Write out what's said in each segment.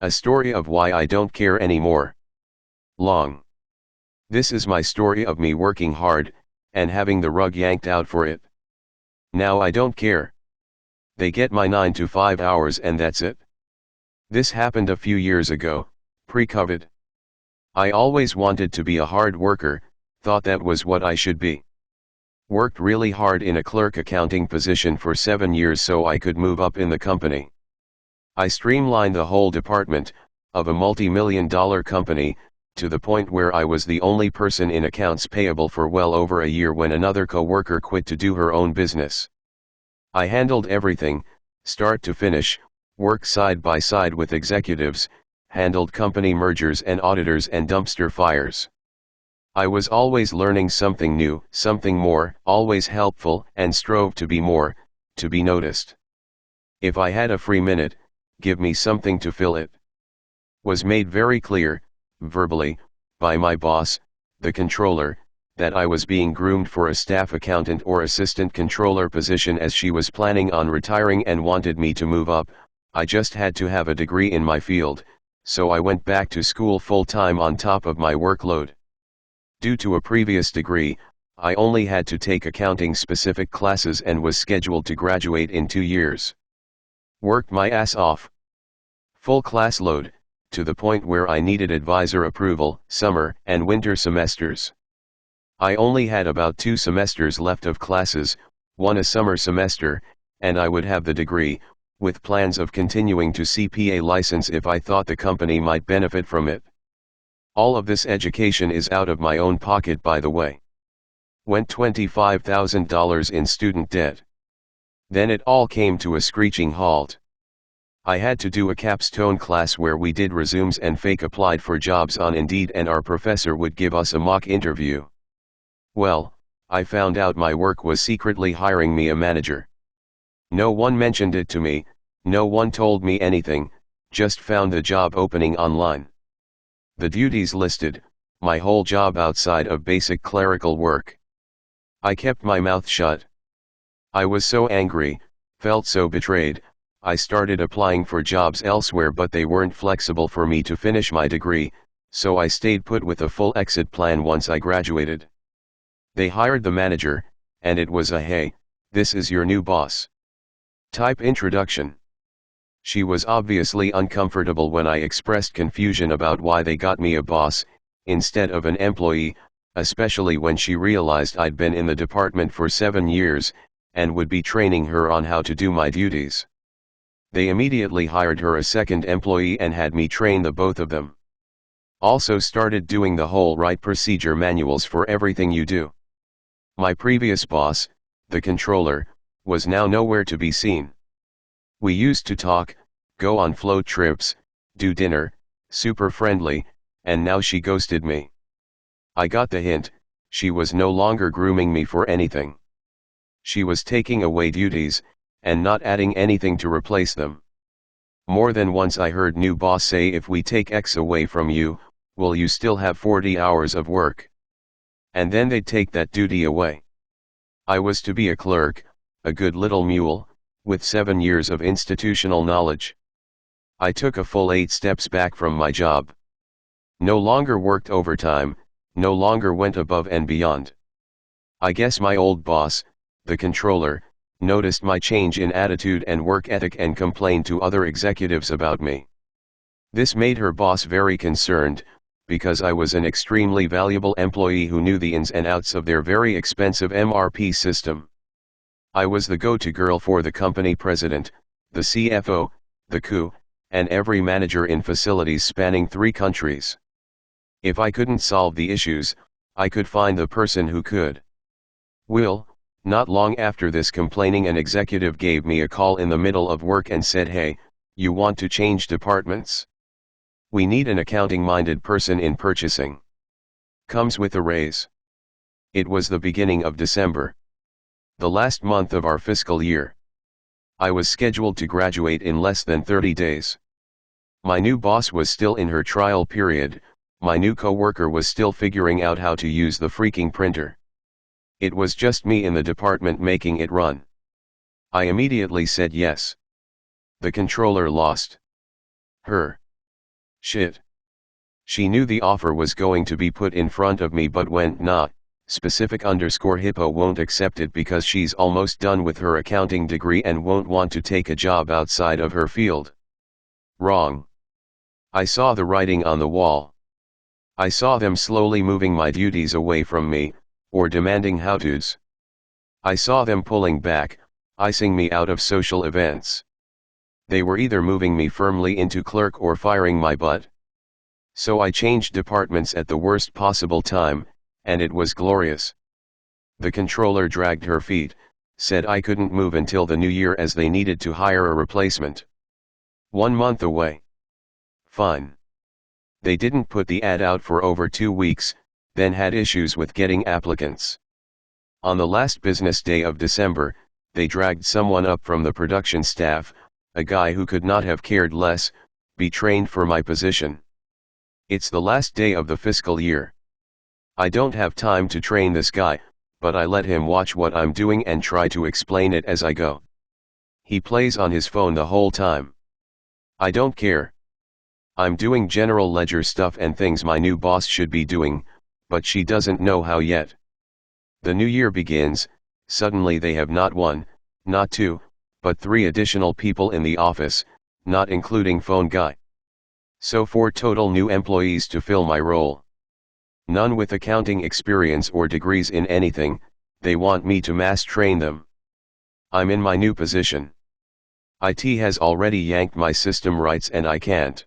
A story of why I don't care anymore. Long. This is my story of me working hard, and having the rug yanked out for it. Now I don't care. They get my 9 to 5 hours and that's it. This happened a few years ago, pre-COVID. I always wanted to be a hard worker, thought that was what I should be. Worked really hard in a clerk accounting position for 7 years so I could move up in the company. I streamlined the whole department, of a multi-million-dollar company, to the point where I was the only person in accounts payable for well over a year when another co-worker quit to do her own business. I handled everything, start to finish, worked side by side with executives, handled company mergers and auditors and dumpster fires. I was always learning something new, something more, always helpful, and strove to be more, to be noticed. If I had a free minute, give me something to fill it. Was made very clear, verbally, by my boss, the controller, that I was being groomed for a staff accountant or assistant controller position as she was planning on retiring and wanted me to move up. I just had to have a degree in my field, so I went back to school full-time on top of my workload. Due to a previous degree, I only had to take accounting-specific classes and was scheduled to graduate in 2 years. Worked my ass off. Full class load, to the point where I needed advisor approval, summer and winter semesters. I only had about 2 semesters left of classes, one a summer semester, and I would have the degree, with plans of continuing to CPA license if I thought the company might benefit from it. All of this education is out of my own pocket, by the way. Went $25,000 in student debt. Then it all came to a screeching halt. I had to do a capstone class where we did resumes and fake applied for jobs on Indeed, and our professor would give us a mock interview. Well, I found out my work was secretly hiring me a manager. No one mentioned it to me, no one told me anything, just found the job opening online. The duties listed, my whole job outside of basic clerical work. I kept my mouth shut. I was so angry, felt so betrayed. I started applying for jobs elsewhere, but they weren't flexible for me to finish my degree, so I stayed put with a full exit plan once I graduated. They hired the manager, and it was a "Hey, this is your new boss" type introduction. She was obviously uncomfortable when I expressed confusion about why they got me a boss, instead of an employee, especially when she realized I'd been in the department for 7 years, and would be training her on how to do my duties. They immediately hired her a second employee and had me train the both of them. Also started doing the whole right procedure manuals for everything you do. My previous boss, the controller, was now nowhere to be seen. We used to talk, go on float trips, do dinner, super friendly, and now she ghosted me. I got the hint, she was no longer grooming me for anything. She was taking away duties, and not adding anything to replace them. More than once I heard new boss say, if we take X away from you, will you still have 40 hours of work? And then they'd take that duty away. I was to be a clerk, a good little mule, with 7 years of institutional knowledge. I took a full 8 steps back from my job. No longer worked overtime, no longer went above and beyond. I guess my old boss, the controller, noticed my change in attitude and work ethic and complained to other executives about me. This made her boss very concerned, because I was an extremely valuable employee who knew the ins and outs of their very expensive MRP system. I was the go-to girl for the company president, the CFO, the COO, and every manager in facilities spanning 3 countries. If I couldn't solve the issues, I could find the person who could. Well, not long after this complaining, an executive gave me a call in the middle of work and said, "Hey, you want to change departments? We need an accounting-minded person in purchasing. Comes with a raise." It was the beginning of December. The last month of our fiscal year. I was scheduled to graduate in less than 30 days. My new boss was still in her trial period, my new coworker was still figuring out how to use the freaking printer. It was just me in the department making it run. I immediately said yes. The controller lost her Shit. She knew the offer was going to be put in front of me but went not, _hippo won't accept it because she's almost done with her accounting degree and won't want to take a job outside of her field. Wrong. I saw the writing on the wall. I saw them slowly moving my duties away from me, or demanding how-tos. I saw them pulling back, icing me out of social events. They were either moving me firmly into clerk or firing my butt. So I changed departments at the worst possible time, and it was glorious. The controller dragged her feet, said I couldn't move until the new year as they needed to hire a replacement. 1 month away. Fine. They didn't put the ad out for over 2 weeks, then had issues with getting applicants. On the last business day of December, they dragged someone up from the production staff, a guy who could not have cared less, be trained for my position. It's the last day of the fiscal year. I don't have time to train this guy, but I let him watch what I'm doing and try to explain it as I go. He plays on his phone the whole time. I don't care. I'm doing general ledger stuff and things my new boss should be doing, but she doesn't know how yet. The new year begins, suddenly they have not 1, not 2, but 3 additional people in the office, not including phone guy. So 4 total new employees to fill my role. None with accounting experience or degrees in anything, they want me to mass train them. I'm in my new position. IT has already yanked my system rights and I can't.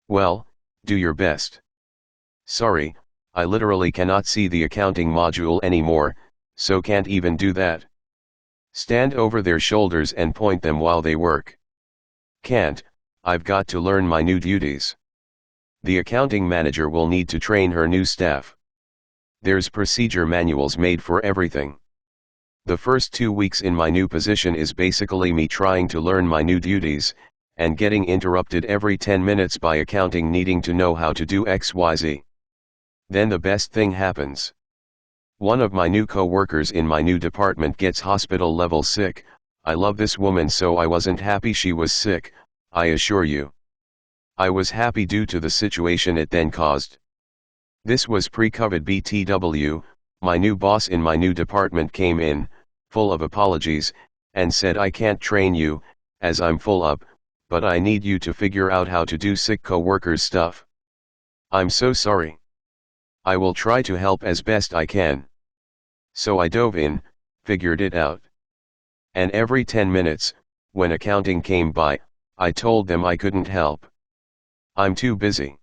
Well, do your best. Sorry, I literally cannot see the accounting module anymore, so can't even do that. Stand over their shoulders and point them while they work. Can't, I've got to learn my new duties. The accounting manager will need to train her new staff. There's procedure manuals made for everything. The first 2 weeks in my new position is basically me trying to learn my new duties, and getting interrupted every 10 minutes by accounting needing to know how to do XYZ. Then the best thing happens. One of my new co-workers in my new department gets hospital level sick. I love this woman, so I wasn't happy she was sick, I assure you. I was happy due to the situation it then caused. This was pre-COVID BTW. My new boss in my new department came in, full of apologies, and said I can't train you, as I'm full up, but I need you to figure out how to do sick co-workers stuff. I'm so sorry. I will try to help as best I can. So I dove in, figured it out. And every 10 minutes, when accounting came by, I told them I couldn't help. I'm too busy.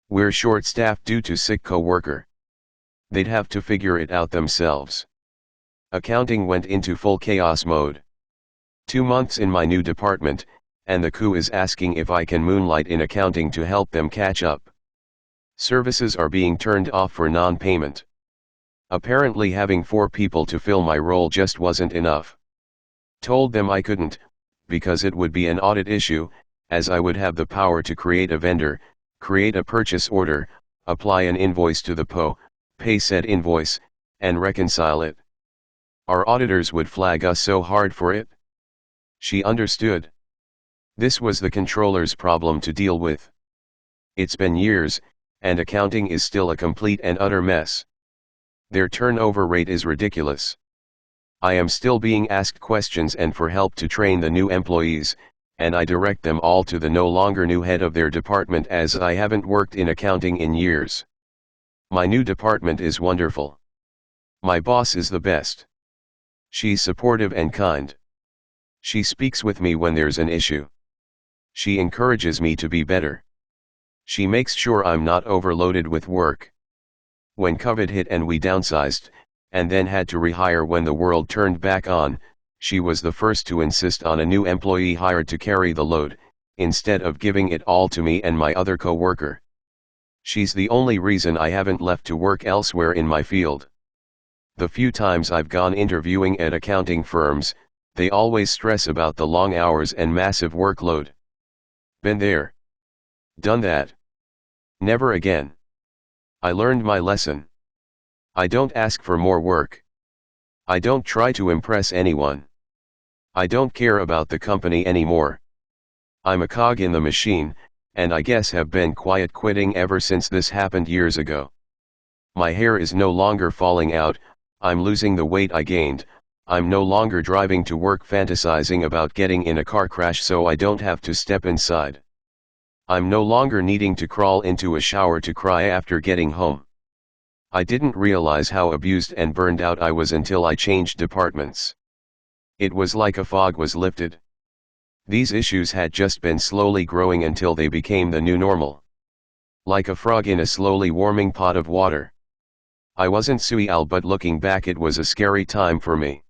We're short-staffed due to sick co-worker. They'd have to figure it out themselves. Accounting went into full chaos mode. 2 months in my new department, and the coup is asking if I can moonlight in accounting to help them catch up. Services are being turned off for non-payment. Apparently having 4 people to fill my role just wasn't enough. Told them I couldn't, because it would be an audit issue, as I would have the power to create a vendor, create a purchase order, apply an invoice to the PO, pay said invoice, and reconcile it. Our auditors would flag us so hard for it. She understood. This was the controller's problem to deal with. It's been years, and accounting is still a complete and utter mess. Their turnover rate is ridiculous. I am still being asked questions and for help to train the new employees, and I direct them all to the no longer new head of their department as I haven't worked in accounting in years. My new department is wonderful. My boss is the best. She's supportive and kind. She speaks with me when there's an issue. She encourages me to be better. She makes sure I'm not overloaded with work. When COVID hit and we downsized, and then had to rehire when the world turned back on, she was the first to insist on a new employee hired to carry the load, instead of giving it all to me and my other co-worker. She's the only reason I haven't left to work elsewhere in my field. The few times I've gone interviewing at accounting firms, they always stress about the long hours and massive workload. Been there. Done that. Never again. I learned my lesson. I don't ask for more work. I don't try to impress anyone. I don't care about the company anymore. I'm a cog in the machine, and I guess have been quiet quitting ever since this happened years ago. My hair is no longer falling out, I'm losing the weight I gained, I'm no longer driving to work fantasizing about getting in a car crash so I don't have to step inside. I'm no longer needing to crawl into a shower to cry after getting home. I didn't realize how abused and burned out I was until I changed departments. It was like a fog was lifted. These issues had just been slowly growing until they became the new normal. Like a frog in a slowly warming pot of water. I wasn't suicidal, but looking back it was a scary time for me.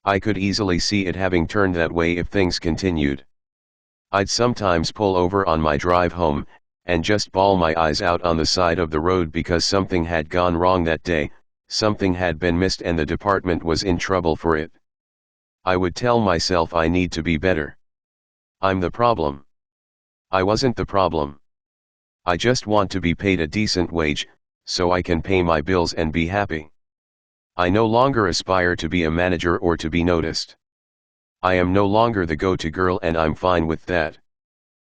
I could easily see it having turned that way if things continued. I'd sometimes pull over on my drive home, and just bawl my eyes out on the side of the road because something had gone wrong that day, something had been missed and the department was in trouble for it. I would tell myself I need to be better. I'm the problem. I wasn't the problem. I just want to be paid a decent wage, so I can pay my bills and be happy. I no longer aspire to be a manager or to be noticed. I am no longer the go-to girl and I'm fine with that.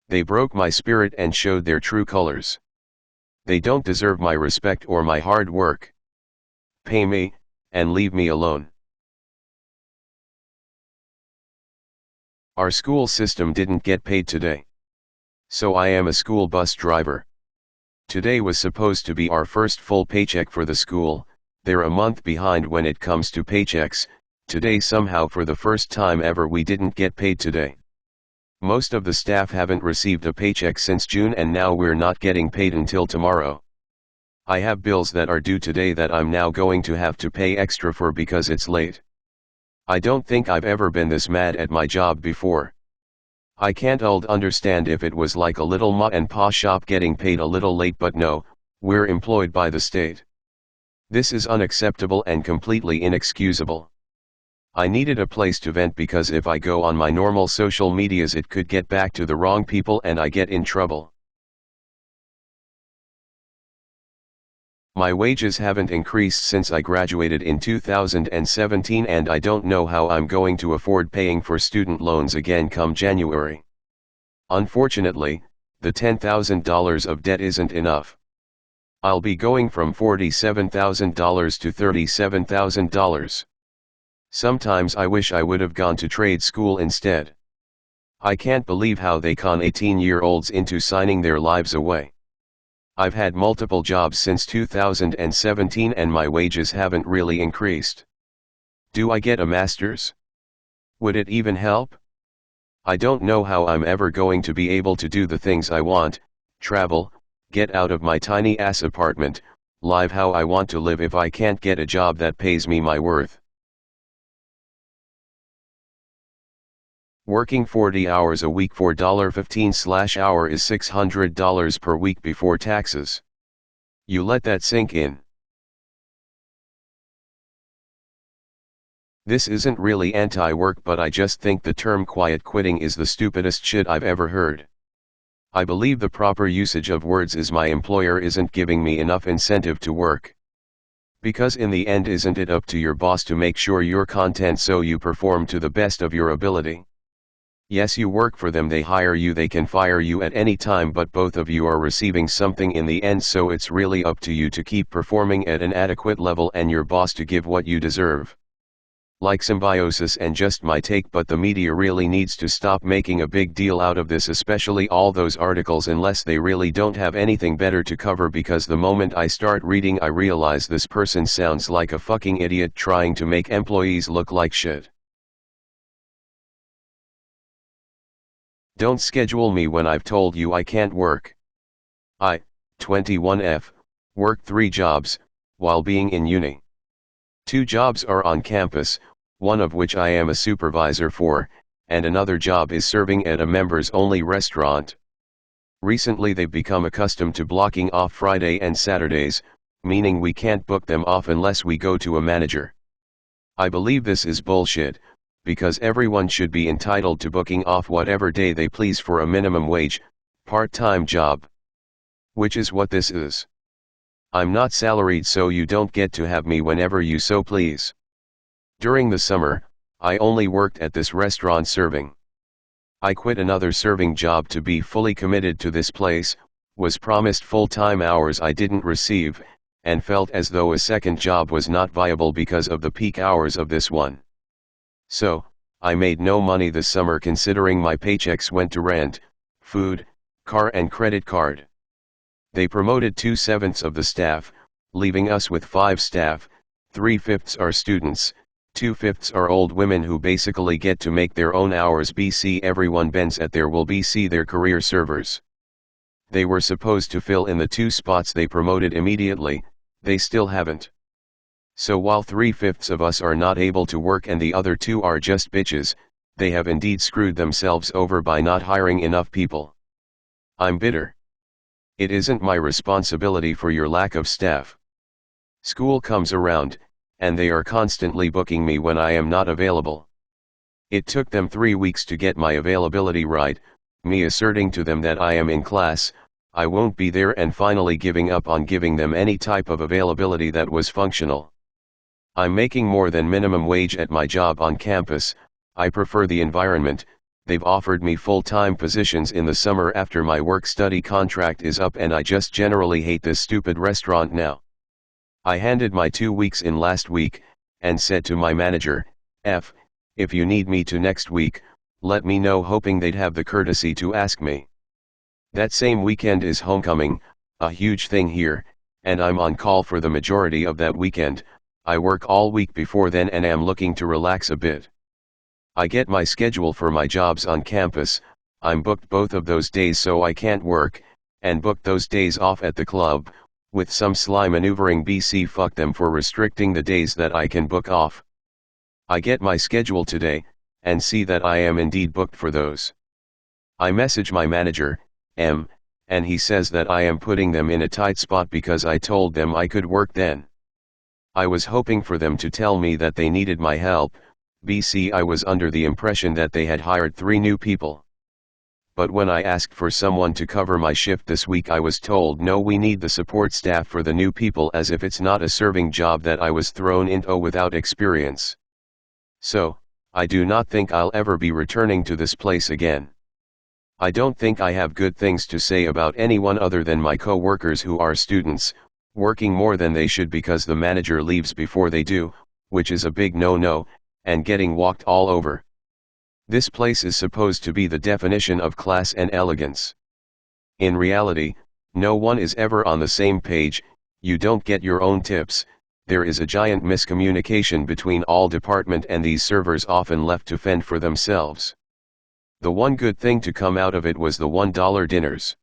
They broke my spirit and showed their true colors. They don't deserve my respect or my hard work. Pay me, and leave me alone. Our school system didn't get paid today. So I am a school bus driver. Today was supposed to be our first full paycheck for the school. They're a month behind when it comes to paychecks. Today somehow for the first time ever we didn't get paid today. Most of the staff haven't received a paycheck since June and now we're not getting paid until tomorrow. I have bills that are due today that I'm now going to have to pay extra for because it's late. I don't think I've ever been this mad at my job before. I can't understand if it was like a little ma and pa shop getting paid a little late, but no, we're employed by the state. This is unacceptable and completely inexcusable. I needed a place to vent because if I go on my normal social medias it could get back to the wrong people and I get in trouble. My wages haven't increased since I graduated in 2017 and I don't know how I'm going to afford paying for student loans again come January. Unfortunately, the $10,000 of debt isn't enough. I'll be going from $47,000 to $37,000. Sometimes I wish I would have gone to trade school instead. I can't believe how they con 18-year-olds into signing their lives away. I've had multiple jobs since 2017 and my wages haven't really increased. Do I get a master's? Would it even help? I don't know how I'm ever going to be able to do the things I want, travel, get out of my tiny ass apartment, live how I want to live if I can't get a job that pays me my worth. Working 40 hours a week for $15/hour is $600 per week before taxes. You let that sink in. This isn't really anti-work, but I just think the term quiet quitting is the stupidest shit I've ever heard. I believe the proper usage of words is my employer isn't giving me enough incentive to work. Because in the end, isn't it up to your boss to make sure you're content so you perform to the best of your ability? Yes, you work for them, they hire you, they can fire you at any time, but both of you are receiving something in the end, so it's really up to you to keep performing at an adequate level and your boss to give what you deserve. Like symbiosis and just my take, but the media really needs to stop making a big deal out of this, especially all those articles, unless they really don't have anything better to cover, because the moment I start reading I realize this person sounds like a fucking idiot trying to make employees look like shit. Don't schedule me when I've told you I can't work. I, 21F, work 3 jobs, while being in uni. 2 jobs are on campus, one of which I am a supervisor for, and another job is serving at a members-only restaurant. Recently they've become accustomed to blocking off Friday and Saturdays, meaning we can't book them off unless we go to a manager. I believe this is bullshit, because everyone should be entitled to booking off whatever day they please for a minimum wage, part-time job. Which is what this is. I'm not salaried, so you don't get to have me whenever you so please. During the summer, I only worked at this restaurant serving. I quit another serving job to be fully committed to this place, was promised full-time hours I didn't receive, and felt as though a second job was not viable because of the peak hours of this one. So, I made no money this summer considering my paychecks went to rent, food, car and credit card. They promoted 2/7 of the staff, leaving us with 5 staff, 3/5 are students, 2/5 are old women who basically get to make their own hours. BC everyone bends at their will. BC their career servers. They were supposed to fill in the 2 spots they promoted immediately, they still haven't. So while 3/5 of us are not able to work and the other 2 are just bitches, they have indeed screwed themselves over by not hiring enough people. I'm bitter. It isn't my responsibility for your lack of staff. School comes around, and they are constantly booking me when I am not available. It took them 3 weeks to get my availability right, me asserting to them that I am in class, I won't be there, and finally giving up on giving them any type of availability that was functional. I'm making more than minimum wage at my job on campus, I prefer the environment. They've offered me full-time positions in the summer after my work-study contract is up, and I just generally hate this stupid restaurant now. I handed my 2 weeks in last week, and said to my manager, if you need me to next week, let me know, hoping they'd have the courtesy to ask me. That same weekend is homecoming, a huge thing here, and I'm on call for the majority of that weekend. I work all week before then and am looking to relax a bit. I get my schedule for my jobs on campus, I'm booked both of those days so I can't work, and booked those days off at the club, with some sly maneuvering. BC fuck them for restricting the days that I can book off. I get my schedule today, and see that I am indeed booked for those. I message my manager, and he says that I am putting them in a tight spot because I told them I could work then. I was hoping for them to tell me that they needed my help. BC I was under the impression that they had hired 3 new people. But when I asked for someone to cover my shift this week, I was told no, we need the support staff for the new people, as if it's not a serving job that I was thrown into without experience. So, I do not think I'll ever be returning to this place again. I don't think I have good things to say about anyone other than my co-workers who are students, working more than they should because the manager leaves before they do, which is a big no-no, and getting walked all over. This place is supposed to be the definition of class and elegance. In reality, no one is ever on the same page, you don't get your own tips, there is a giant miscommunication between all department, and these servers often left to fend for themselves. The one good thing to come out of it was the $1 dinners.